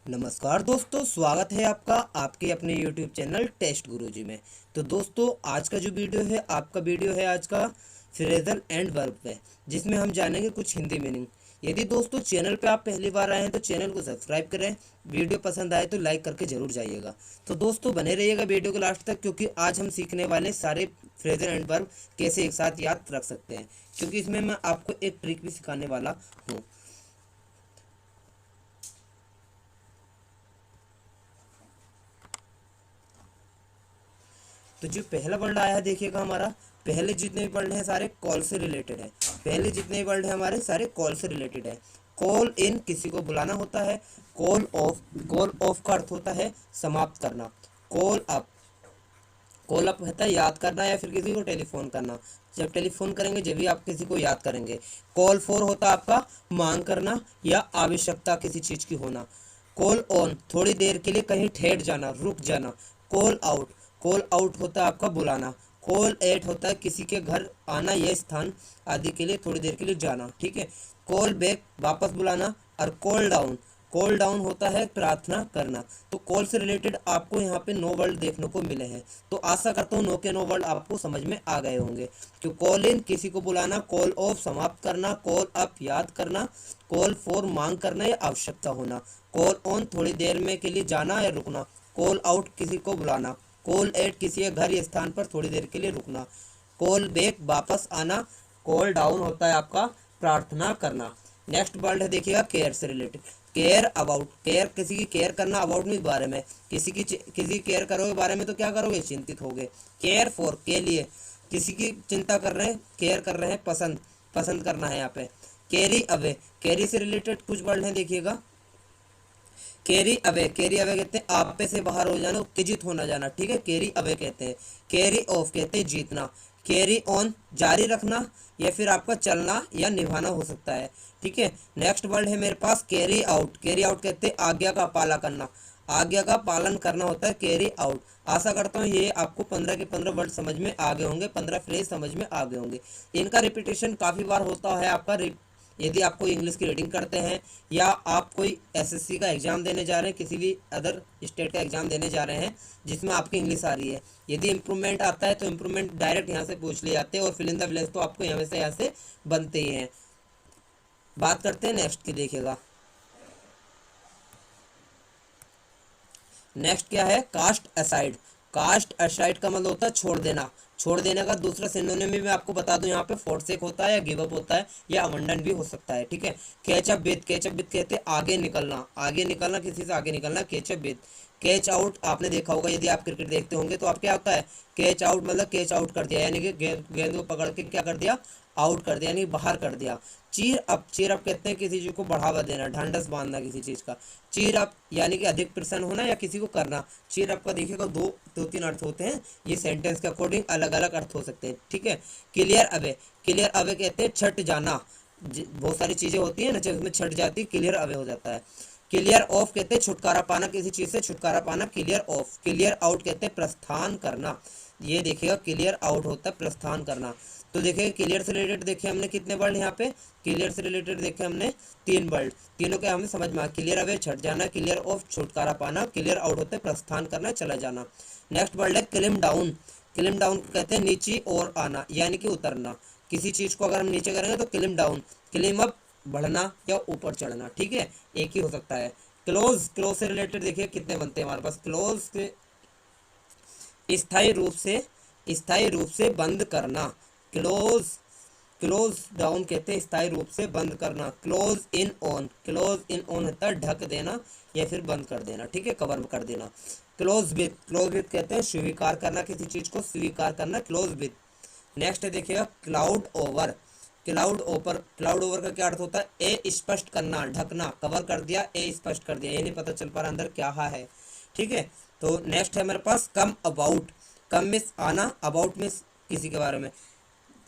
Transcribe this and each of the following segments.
नमस्कार दोस्तों, स्वागत है आपका आपके अपने YouTube चैनल टेस्ट गुरुजी में। तो दोस्तों, आज का जो वीडियो है आपका वीडियो है आज का फ्रेजल एंड वर्ब पे, जिसमें हम जानेंगे कुछ हिंदी मीनिंग। यदि दोस्तों चैनल पे आप पहली बार आए हैं तो चैनल को सब्सक्राइब करें, वीडियो पसंद आए तो लाइक करके जरूर जाइएगा। तो दोस्तों बने रहिएगा वीडियो के लास्ट तक, क्योंकि आज हम सीखने वाले हैं सारे फ्रेजल एंड वर्ब कैसे एक साथ याद रख सकते हैं, क्योंकि इसमें मैं आपको एक ट्रिक भी सिखाने वाला हूँ। तो जो पहला वर्ड आया है देखिएगा, हमारा पहले जितने भी वर्ड हैं सारे कॉल से रिलेटेड है। पहले जितने भी वर्ड हैं हमारे सारे कॉल से रिलेटेड है। कॉल इन किसी को बुलाना होता है। कॉल ऑफ का अर्थ होता है समाप्त करना। कॉल अप होता है याद करना या फिर किसी को टेलीफोन करना। जब टेलीफोन करेंगे जब भी आप किसी को याद करेंगे। कॉल फॉर होता है आपका मांग करना या आवश्यकता किसी चीज की होना। कॉल ऑन थोड़ी देर के लिए कहीं ठहर जाना, रुक जाना। कॉल आउट होता है आपका बुलाना। कॉल एट होता है किसी के घर आना या स्थान आदि के लिए थोड़ी देर के लिए जाना। ठीक है। कॉल बैक वापस बुलाना। और कॉल डाउन होता है प्रार्थना करना। तो कॉल से रिलेटेड आपको यहाँ पे 9 वर्ड देखने को मिले हैं। तो आशा करता हूँ 9 के 9 वर्ड आपको समझ में आ गए होंगे। कि कॉल इन किसी को बुलाना, कॉल ऑफ समाप्त करना, कॉल अप याद करना, कॉल फॉर मांग करना या आवश्यकता होना, कॉल ऑन थोड़ी देर में के लिए जाना या रुकना, कॉल आउट किसी को बुलाना, कॉल एट किसी घर या स्थान पर थोड़ी देर के लिए रुकना, कॉल बैक वापस आना, कॉल डाउन होता है आपका प्रार्थना करना। नेक्स्ट वर्ड है देखिएगा केयर से रिलेटेड। केयर अबाउट, केयर किसी की केयर करना, अबाउट में बारे में, किसी केयर करोगे बारे में तो क्या करोगे, चिंतित होगे। केयर फॉर के लिए, किसी की चिंता कर रहे हैं, केयर कर रहे हैं, पसंद करना है यहाँ पे। कैरी अवे, कैरी से रिलेटेड कुछ वर्ड हैं देखिएगा। कैरी अवे कहते हैं आप पे से बाहर हो जाना, उत्तेजित होना जाना। ठीक है, कैरी अवे कहते हैं। कैरी ऑफ कहते हैं जीतना। कैरी ऑन जारी रखना या फिर आपका चलना या निभाना हो सकता है। ठीक है। नेक्स्ट वर्ड है मेरे पास कैरी आउट कहते हैं आज्ञा का पालन करना, आज्ञा का पालन करना होता है कैरी आउट। आशा करता हूँ ये आपको 15 के 15 वर्ड समझ में आ गए होंगे, 15 फ्रेज समझ में आ गए होंगे। इनका रिपीटेशन काफ़ी बार होता है आपका। यदि आप कोई इंग्लिश की रीडिंग करते हैं या आप कोई एसएससी का एग्जाम देने जा रहे हैं, किसी भी अदर स्टेट का एग्जाम देने जा रहे हैं जिसमें आपकी इंग्लिश आ रही है, यदि इंप्रूवमेंट आता है तो इंप्रूवमेंट डायरेक्ट यहाँ से पूछ लिए जाते हैं और फिल इन द ब्लैंक्स तो आपको यहाँ से बनते ही हैं। बात करते हैं नेक्स्ट की, देखिएगा नेक्स्ट क्या है, कास्ट असाइड। कास्ट असाइड का मतलब होता है छोड़ देना। छोड़ देने का दूसरा सिनोनिम भी मैं आपको बता दूं, यहाँ पे फोरसेक होता है या गिव अप होता है या अबंडन भी हो सकता है। ठीक है। कैचअप विद कहते हैं आगे निकलना, किसी से आगे निकलना, कैचअप विद। कैच आउट आपने देखा होगा, यदि आप क्रिकेट देखते होंगे तो आप क्या होता है, कैच आउट मतलब कैच आउट कर दिया, यानी कि गेंद को पकड़ के क्या कर दिया, आउट कर दिया, यानी बाहर कर दिया। चीर अप कहते हैं किसी चीज को बढ़ावा देना, ढांढस बांधना किसी चीज का। चीर अप यानी कि अधिक प्रसन्न होना या किसी को करना। चीर अप का देखिएगा दो तीन अर्थ होते हैं, ये सेंटेंस के अकॉर्डिंग अलग अलग अर्थ हो सकते हैं। ठीक है। क्लियर अवे कहते हैं छट जाना। बहुत सारी चीजें होती है ना जब उसमें छट जाती है, क्लियर अवे हो जाता है। क्लियर ऑफ कहते हैं छुटकारा पाना, किसी चीज से छुटकारा पाना, क्लियर ऑफ। क्लियर आउट कहते हैं प्रस्थान करना। ये देखिएगा क्लियर आउट होता है प्रस्थान करना। तो देखिए क्लियर से रिलेटेड देखे हमने कितने वर्ड यहाँ पे, क्लियर से रिलेटेड देखे हमने 3 वर्ड, तीनों के हमें समझ में आ। क्लियर अवे छट जाना, क्लियर ऑफ छुटकारा पाना, क्लियर आउट होता है प्रस्थान करना, चला जाना। नेक्स्ट वर्ड है क्लिम डाउन। क्लिम डाउन कहते हैं नीचे और आना, यानी कि उतरना। किसी चीज को अगर हम नीचे करेंगे तो क्लिम डाउन। क्लिम अप बढ़ना या ऊपर चढ़ना। ठीक है, एक ही हो सकता है। क्लोज से रिलेटेड देखिए कितने बनते हैं हमारे पास। क्लोज स्थायी रूप से बंद करना। क्लोज डाउन कहते हैं स्थायी रूप से बंद करना। क्लोज इन ऑन होता है ढक देना या फिर बंद कर देना। ठीक है, कवर कर देना। क्लोज विथ कहते हैं स्वीकार करना, किसी चीज को स्वीकार करना, क्लोज विथ। नेक्स्ट है देखिएगा क्लाउड ओवर का क्या अर्थ होता है, ए स्पष्ट करना, ढकना, कवर कर दिया, ए स्पष्ट कर दिया, ये नहीं पता चल पा रहा अंदर क्या है। ठीक है। तो नेक्स्ट है मेरे पास कम अबाउट। कम में आना, अबाउट में किसी के बारे में।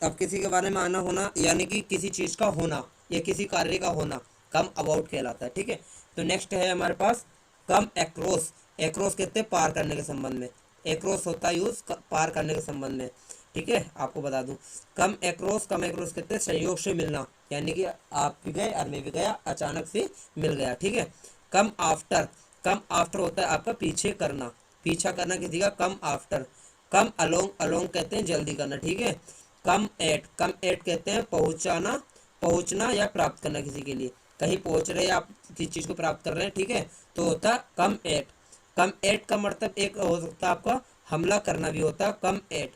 अब किसी के बारे में आना होना यानी कि किसी चीज का होना या किसी कार्य का होना, कम अबाउट कहलाता है। ठीक है। तो नेक्स्ट है हमारे पास कम एक्रोस कहते हैं पार करने के संबंध में। एक्रोस होता है यूज पार करने के संबंध में। ठीक है, आपको बता दूं कम एक्रोस कहते हैं संयोग से मिलना, यानी कि आप भी गए और मैं भी गया, अचानक से मिल गया। ठीक है। कम कम आफ्टर होता है आपका पीछे करना, पीछा करना किसी का, come after. Come along, along कहते हैं जल्दी करना, ठीक है। कम एट, कम एट कहते हैं पहुंचाना, पहुंचना या प्राप्त करना किसी के लिए, कहीं पहुंच रहे हैं आप, किसी चीज को प्राप्त कर रहे हैं, ठीक है, तो होता है कम एट। कम एट का मतलब एक हो सकता है आपका हमला करना भी होता है, कम एट।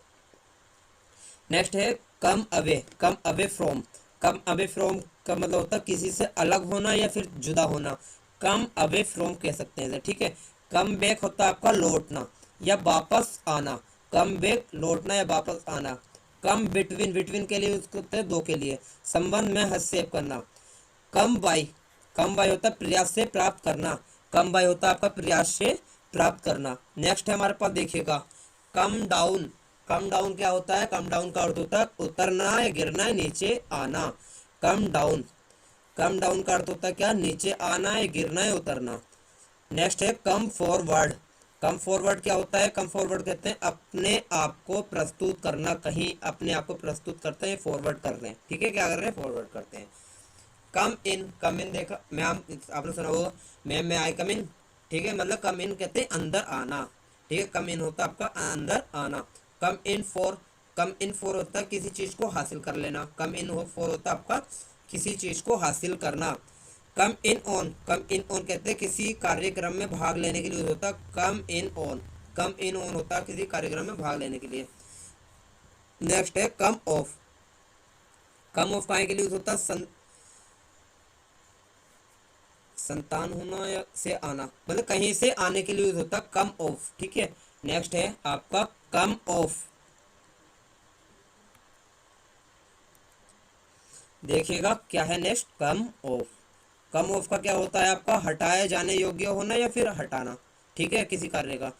नेक्स्ट है come away, come away from. Come away from का मतलब होता है किसी से अलग होना या फिर जुदा होना, कम अवे फ्रॉम कह सकते हैं, ठीक है। कम बैक होता है आपका लौटना या वापस आना, कम बैक लौटना या वापस आना। कम बिटवीन, बिटवीन के लिए उसको होता है दो के लिए, संबंध में हस्तक्षेप करना। कम बाई, कम बाई होता है प्रयास से प्राप्त करना, कम बाई होता है आपका प्रयास से प्राप्त करना। नेक्स्ट है हमारे पास देखिएगा कम डाउन। कम डाउन क्या होता है, कम डाउन का अर्थ होता है उतरना है, गिरना है, नीचे आना। कम डाउन, कम डाउन का अर्थ होता है क्या, नीचे आना है, गिरना है, उतरना। नेक्स्ट है कम फॉरवर्ड। कम फॉरवर्ड क्या होता है, कम फॉरवर्ड कहते हैं अपने आप को प्रस्तुत करना, कहीं अपने आप को प्रस्तुत करते हैं, फॉरवर्ड कर रहे हैं, ठीक है, क्या कर रहे हैं, फॉरवर्ड करते हैं। कम इन, कम इन देखा मैम, आपने सुना होगा मैम मैं आई कम इन, ठीक है, मतलब कम इन कहते हैं अंदर आना, ठीक है, कम इन होता है आपका अंदर आना। कम in for, come in for होता है किसी चीज को हासिल कर लेना, कम इन फॉर होता है आपका किसी चीज को हासिल करना। कम in on, come in on कहते हैं किसी कार्यक्रम में भाग लेने के लिए होता है, कम in on. Come in on होता है किसी कार्यक्रम में भाग लेने के लिए। नेक्स्ट है कम ऑफ। कम ऑफ काहे के लिए होता है, संतान होना या से आना, मतलब कहीं से आने के लिए यूज होता है कम ऑफ, ठीक है। नेक्स्ट है आपका कम ऑफ, देखिएगा क्या है next, come of. Come of का क्या होता है आपका हटाए जाने योग्य होना या फिर हटाना, ठीक है, किसी कार्य का।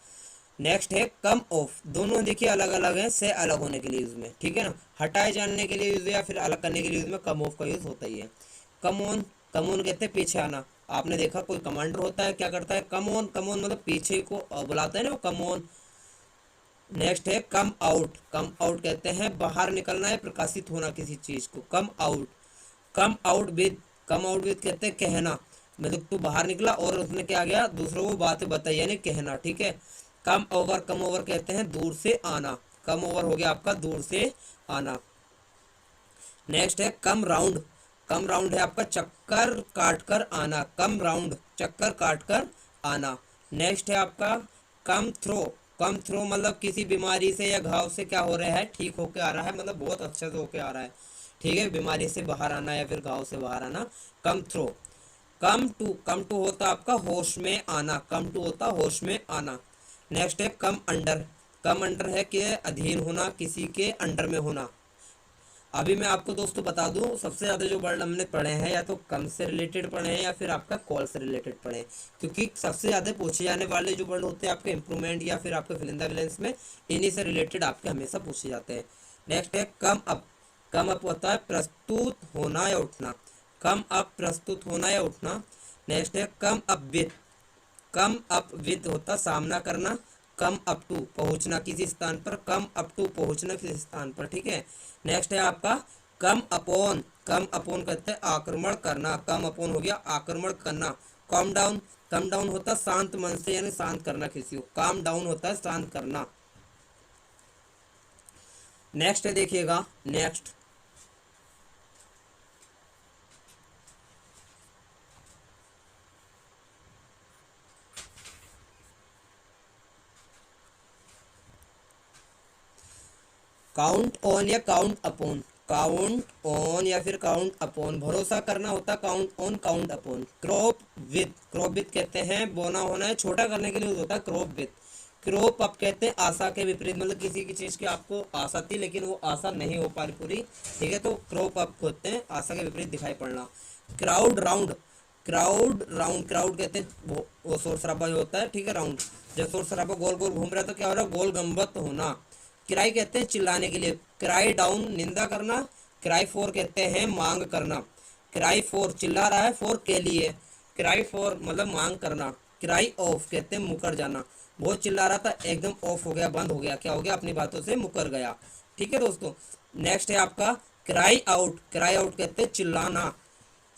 नेक्स्ट है कम ऑफ, दोनों देखिए अलग अलग हैं, से अलग होने के लिए यूज में, ठीक है ना, हटाए जाने के लिए यूज या फिर अलग करने के लिए यूज में कम ऑफ का यूज होता ही है। कम ऑन, कम ऑन कहते हैं पीछे आना। आपने देखा कोई कमांडर होता है क्या करता है, कम ऑन, कम ऑन मतलब पीछे को बुलाता है ना वो, कम ऑन। नेक्स्ट है कम आउट। कम आउट कहते हैं बाहर निकलना है, प्रकाशित होना किसी चीज को, come out. Come out with, come out with कहते हैं कहना, मतलब तू बाहर निकला और उसने क्या गया दूसरों को बातें बताई, यानी कहना, ठीक है। कम ओवर, कम ओवर कहते हैं दूर से आना, कम ओवर हो गया आपका दूर से आना। नेक्स्ट है कम राउंड। कम राउंड है आपका चक्कर काट कर आना, कम राउंड चक्कर काट कर आना। नेक्स्ट है आपका कम थ्रो। कम थ्रो मतलब किसी बीमारी से या घाव से क्या हो रहा है, ठीक होके आ रहा है, मतलब बहुत अच्छे से होके आ रहा है, ठीक है, बीमारी से बाहर आना या फिर घाव से बाहर आना, come through. Come to, come to होता आपका होश में आना, कम टू होता होश में आना। नेक्स्ट है कम अंडर। कम अंडर है कि अधीन होना, किसी के अंडर में होना। अभी मैं आपको दोस्तों बता दूं सबसे ज़्यादा जो वर्ड हमने पढ़े हैं या तो कम से रिलेटेड पढ़े हैं या फिर आपका कॉल से रिलेटेड पढ़े हैं, क्योंकि सबसे ज़्यादा पूछे जाने वाले जो वर्ड होते हैं आपके इंप्रूवमेंट या फिर आपके फिल इन द ब्लैंक्स में, इन्हीं से रिलेटेड आपके हमेशा पूछे जाते हैं। नेक्स्ट है कम अप। कम अप होता है प्रस्तुत होना या उठना, कम अप प्रस्तुत होना या उठना। नेक्स्ट है come up with. Come up with होता सामना करना, कम अप टू पहुंचना किसी स्थान पर, कम अप टू पहुंचना किसी स्थान पर, ठीक है। नेक्स्ट है आपका कम अपॉन। कम अपॉन कहते हैं आक्रमण करना, कम अपॉन हो गया आक्रमण करना। कम डाउन, कम डाउन होता शांत मन से यानी शांत करना किसी को, काम डाउन होता है शांत करना। नेक्स्ट है देखिएगा, नेक्स्ट काउंट ऑन या काउंट अपॉन। काउंट ऑन या फिर काउंट अपॉन भरोसा करना होता है count on, count upon. Crop with, crop with कहते हैं बोना होना है, छोटा करने के लिए होता है क्रॉप विथ। क्रॉप अप कहते हैं आशा के विपरीत, मतलब किसी की चीज की आपको आशा थी लेकिन वो आशा नहीं हो पा रही पूरी, ठीक है, तो क्रॉप अप होते हैं आशा के विपरीत दिखाई पड़ना। Crowd round. Crowd round, crowd कहते हैं वो शोर शराबा जो होता है, ठीक है, राउंड जब शोर शराबा गोल गोल घूम रहा है तो क्या हो रहा है, गोल गंबत होना। क्राई कहते हैं चिल्लाने के लिए, क्राई डाउन निंदा करना। क्राई फोर कहते हैं मांग करना, क्राई फोर चिल्ला रहा है, फोर के लिए, क्राई फोर मतलब मांग करना। क्राई ऑफ कहते हैं मुकर जाना, बहुत चिल्ला रहा था एकदम ऑफ हो गया, बंद हो गया, क्या हो गया, अपनी बातों से मुकर गया, ठीक है दोस्तों। नेक्स्ट है आपका क्राई आउट। क्राई आउट कहते हैं चिल्लाना।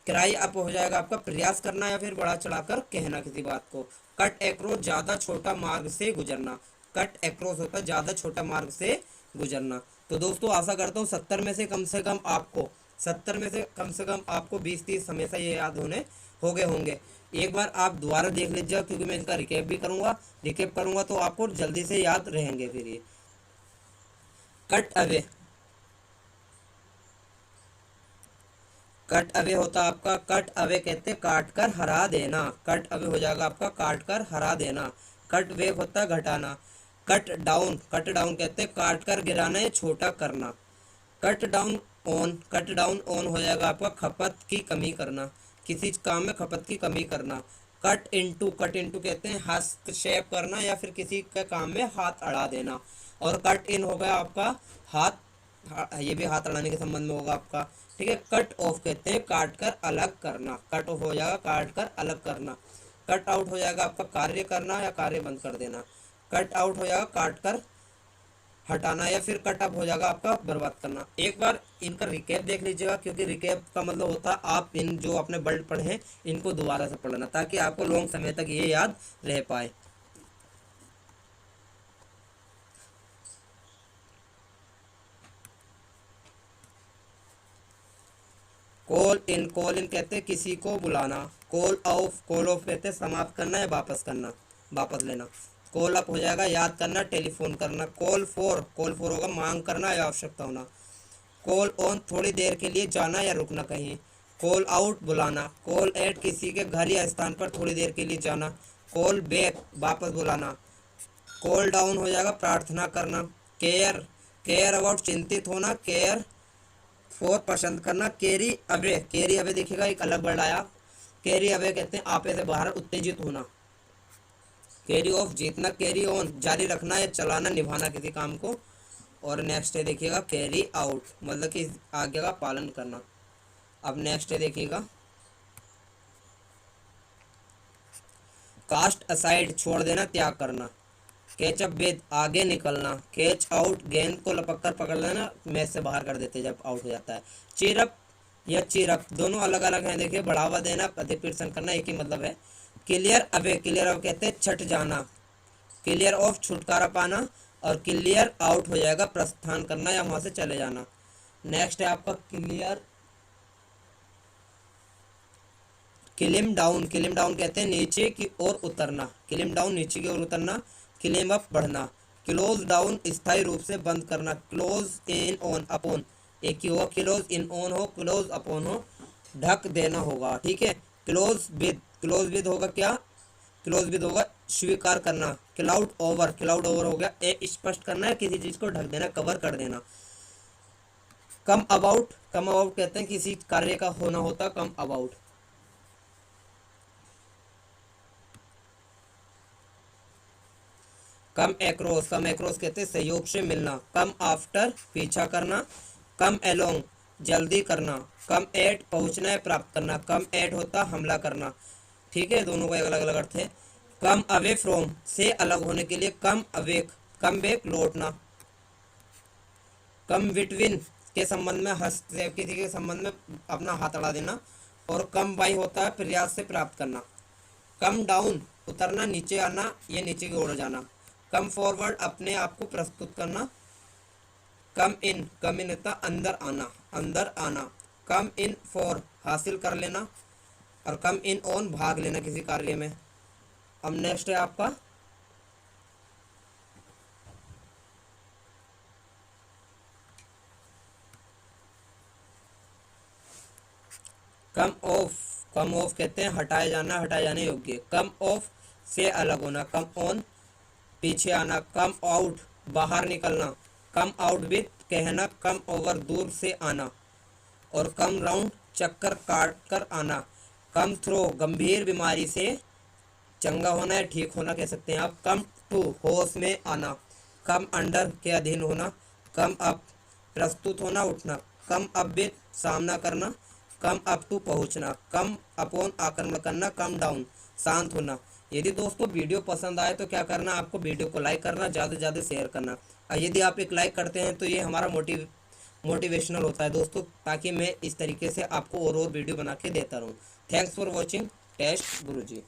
क्राई अप हो जाएगा आपका प्रयास करना या फिर बढ़ा चढ़ाकर कहना किसी बात को। कट एक्रॉस ज़्यादा छोटा मार्ग से गुजरना, कट एक्रॉस होता है ज़्यादा छोटा मार्ग से गुजरना। तो दोस्तों आशा करता हूँ 70 में से कम आपको 20-30 हमेशा ये याद हो गए होंगे। एक बार आप दोबारा देख लीजिएगा, क्योंकि मैं इसका रिकेप करूँगा तो आपको जल्दी से याद रहेंगे। फिर ये कट अवे, कट अवे होता आपका, कट अवे कहते हैं काट कर हरा देना, कट अवे हो जाएगा आपका काट कर हरा देना। कट वेव होता है घटाना। कट डाउन, कट डाउन कहते हैं काट कर गिराना या छोटा करना। Cut down on, cut down on हो जाएगा आपका खपत की कमी करना, किसी काम में खपत की कमी करना। कट इनटू, कट इनटू कहते हैं हस्तक्षेप करना या फिर किसी के काम में हाथ अड़ा देना। और कट इन हो गया आपका हाथ, ये भी हाथ अड़ाने के संबंध में होगा आपका। ठीक है। कट ऑफ कहते हैं काट कर अलग करना, कट ऑफ हो जाएगा काट कर अलग करना। कट आउट हो जाएगा आपका कार्य करना या कार्य बंद कर देना। कट आउट हो जाएगा काट कर हटाना, या फिर कट अप हो जाएगा आपका बर्बाद करना। एक बार इनका रिकैप देख लीजिएगा, क्योंकि रिकैप का मतलब होता है आप इन जो आपने वर्ड पढ़े हैं इनको दोबारा से पढ़ना, ताकि आपको लॉन्ग समय तक ये याद रह पाए। कॉल इन, कॉल इन कहते हैं किसी को बुलाना। कॉल ऑफ कहते हैं समाप्त करना या वापस करना, वापस लेना। कॉल अप हो जाएगा याद करना, टेलीफोन करना। कॉल फोर होगा मांग करना या आवश्यकता होना। कॉल ऑन थोड़ी देर के लिए जाना या रुकना कहीं। कॉल आउट बुलाना। कॉल एट किसी के घर या स्थान पर थोड़ी देर के लिए जाना। कॉल बैक वापस बुलाना। कॉल डाउन हो जाएगा प्रार्थना करना। केयर, केयर अबाउट चिंतित होना। केयर फॉर पसंद करना। कैरी अवे देखिएगा एक अलग वर्ड आया। कैरी अवे कहते हैं आपे से बाहर उत्तेजित होना। कैरी ऑफ जीतना। कैरी ऑन जारी रखना या चलाना, निभाना किसी काम को। और नेक्स्ट है देखिएगा कैरी आउट, मतलब कि आज्ञा का पालन करना। अब नेक्स्ट है देखिएगा कास्ट असाइड छोड़ देना, त्याग करना। कैच अप विद आगे निकलना। कैच आउट गेंद को लपक कर पकड़ लेना, मैच से बाहर कर देते जब आउट हो जाता है। चीर अप या चीर अप दोनों अलग अलग हैं, देखिए बढ़ावा देना, प्रतिपीड़न करना, एक ही मतलब है। क्लियर अवे, क्लियर अवे कहते हैं छट जाना। क्लियर ऑफ छुटकारा पाना। और क्लियर आउट हो जाएगा प्रस्थान करना या वहां से चले जाना। नेक्स्ट है आपका क्लिम डाउन, क्लिम डाउन कहते हैं नीचे की ओर उतरना। क्लिम डाउन नीचे की ओर उतरना। क्लिम अप बढ़ना। क्लोज डाउन स्थायी रूप से बंद करना। क्लोज इन ऑन अपॉन, एक ही होगा, क्लोज इन ऑन हो, क्लोज अपॉन हो, ढक देना होगा। ठीक है। क्लोज विद होगा क्या, क्लोज विद होगा स्वीकार करना। क्लाउड ओवर, क्लाउड ओवर हो गया स्पष्ट करना है, किसी चीज को ढक देना, कवर कर देना। कम अबाउट, कम अबाउट कहते हैं किसी कार्य का होना होता, come about. Come across, come across कहते हैं सहयोग से मिलना। कम आफ्टर पीछा करना। कम एलोंग जल्दी करना। कम एट पहुंचना है प्राप्त करना। कम एट होता हमला करना। ठीक है, दोनों का एक अलग अलग अर्थ है। कम अवे फ्रॉम से अलग होने के लिए। कम अवेक, कम बैक लौटना। कम बिटवीन के संबंध में हस्तक्षेप, किसी के संबंध में अपना हाथ अड़ा देना। और कम बाई होता है प्रयास से प्राप्त करना। कम डाउन उतरना, नीचे आना या नीचे की ओर जाना। कम फॉरवर्ड अपने आप को प्रस्तुत करना। कम इन होता अंदर आना, अंदर आना। कम इन फॉर हासिल कर लेना। और कम इन ऑन भाग लेना किसी कार्य में। अब नेक्स्ट है आपका कम ऑफ, कम ऑफ कहते हैं हटाए जाना, हटाए जाने योग्य। कम ऑफ से अलग होना। कम ऑन पीछे आना। कम आउट बाहर निकलना। कम आउट विद कहना। कम ओवर दूर से आना। और कम राउंड चक्कर काट कर आना। कम थ्रो गंभीर बीमारी से चंगा होना या ठीक होना कह सकते हैं आप। कम टू होश में आना। कम अंडर के अधीन होना। कम अप प्रस्तुत होना, उठना। कम अप विद सामना करना। कम अप टू पहुंचना। कम अपॉन आक्रमण करना। कम डाउन शांत होना। यदि दोस्तों वीडियो पसंद आए तो क्या करना, आपको वीडियो को लाइक करना, ज़्यादा से ज़्यादा शेयर करना। और यदि आप एक लाइक करते हैं तो ये हमारा मोटिवेशनल होता है दोस्तों, ताकि मैं इस तरीके से आपको और वीडियो बना के देता रहूँ। Thanks for watching test Guruji.